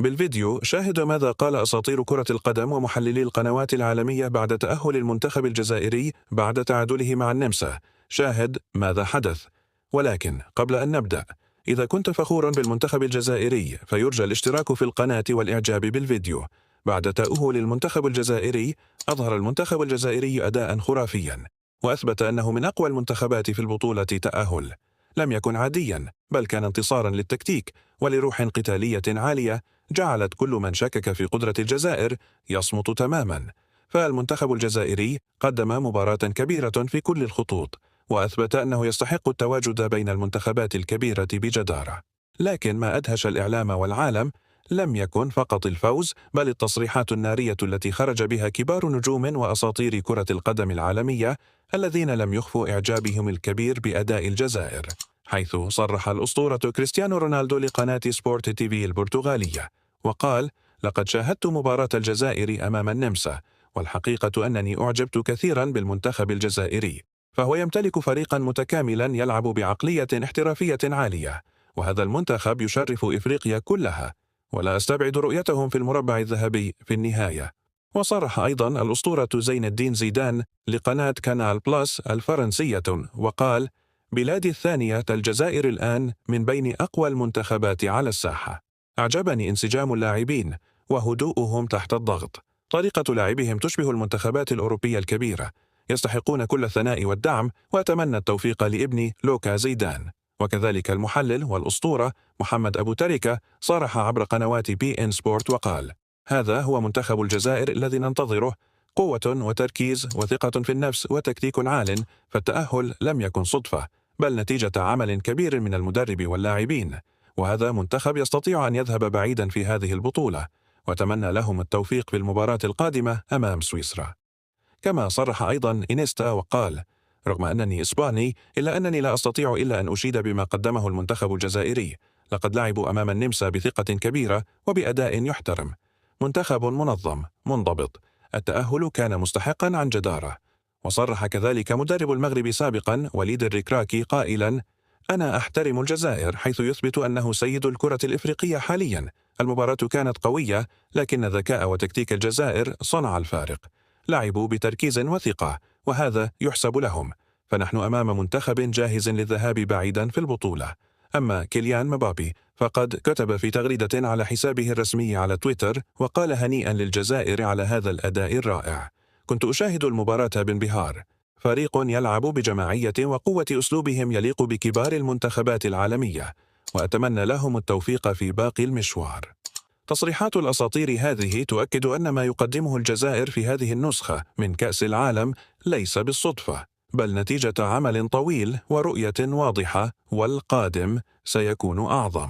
بالفيديو شاهد ماذا قال أساطير كرة القدم ومحللي القنوات العالمية بعد تأهل المنتخب الجزائري بعد تعادله مع النمسا. شاهد ماذا حدث. ولكن قبل أن نبدأ، إذا كنت فخورا بالمنتخب الجزائري فيرجى الاشتراك في القناة والإعجاب بالفيديو. بعد تأهل المنتخب الجزائري، أظهر المنتخب الجزائري أداء خرافيا، وأثبت أنه من أقوى المنتخبات في البطولة تأهل. لم يكن عاديا، بل كان انتصارا للتكتيك ولروح قتالية عالية جعلت كل من شكك في قدرة الجزائر يصمت تماما. فالمنتخب الجزائري قدم مباراة كبيرة في كل الخطوط، وأثبت أنه يستحق التواجد بين المنتخبات الكبيرة بجدارة. لكن ما أدهش الإعلام والعالم لم يكن فقط الفوز، بل التصريحات النارية التي خرج بها كبار نجوم وأساطير كرة القدم العالمية الذين لم يخفوا إعجابهم الكبير بأداء الجزائر. حيث صرح الأسطورة كريستيانو رونالدو لقناة سبورت تي في البرتغالية وقال: لقد شاهدت مباراة الجزائر أمام النمسا، والحقيقة أنني أعجبت كثيرا بالمنتخب الجزائري، فهو يمتلك فريقا متكاملا يلعب بعقلية احترافية عالية، وهذا المنتخب يشرف إفريقيا كلها، ولا أستبعد رؤيتهم في المربع الذهبي في النهاية. وصرح أيضا الأسطورة زين الدين زيدان لقناة كانال بلاس الفرنسية وقال: بلادي الثانية الجزائر الآن من بين أقوى المنتخبات على الساحة. أعجبني انسجام اللاعبين وهدوءهم تحت الضغط. طريقة لاعبهم تشبه المنتخبات الأوروبية الكبيرة. يستحقون كل الثناء والدعم، وأتمنى التوفيق لابني لوكا زيدان. وكذلك المحلل والأسطورة محمد أبو تريكة صرح عبر قنوات بي إن سبورت وقال: هذا هو منتخب الجزائر الذي ننتظره، قوة وتركيز وثقة في النفس وتكتيك عال، فالتأهل لم يكن صدفة، بل نتيجة عمل كبير من المدرب واللاعبين، وهذا منتخب يستطيع أن يذهب بعيدا في هذه البطولة، وأتمنى لهم التوفيق في المباراة القادمة أمام سويسرا. كما صرح أيضا إنيستا وقال: رغم أنني إسباني، إلا أنني لا أستطيع إلا أن أشيد بما قدمه المنتخب الجزائري. لقد لعبوا أمام النمسا بثقة كبيرة وبأداء يحترم. منتخب منظم منضبط. التأهل كان مستحقا عن جدارة. وصرح كذلك مدرب المغرب سابقا وليد الركراكي قائلا: أنا أحترم الجزائر، حيث يثبت أنه سيد الكرة الإفريقية حاليا. المباراة كانت قوية، لكن ذكاء وتكتيك الجزائر صنع الفارق. لعبوا بتركيز وثقة، وهذا يحسب لهم، فنحن أمام منتخب جاهز للذهاب بعيدا في البطولة. أما كيليان مبابي فقد كتب في تغريدة على حسابه الرسمي على تويتر وقال: هنيئا للجزائر على هذا الأداء الرائع. كنت أشاهد المباراة بانبهار. فريق يلعب بجماعية وقوة أسلوبهم يليق بكبار المنتخبات العالمية، وأتمنى لهم التوفيق في باقي المشوار. تصريحات الأساطير هذه تؤكد أن ما يقدمه الجزائر في هذه النسخة من كأس العالم ليس بالصدفة، بل نتيجة عمل طويل ورؤية واضحة، والقادم سيكون أعظم.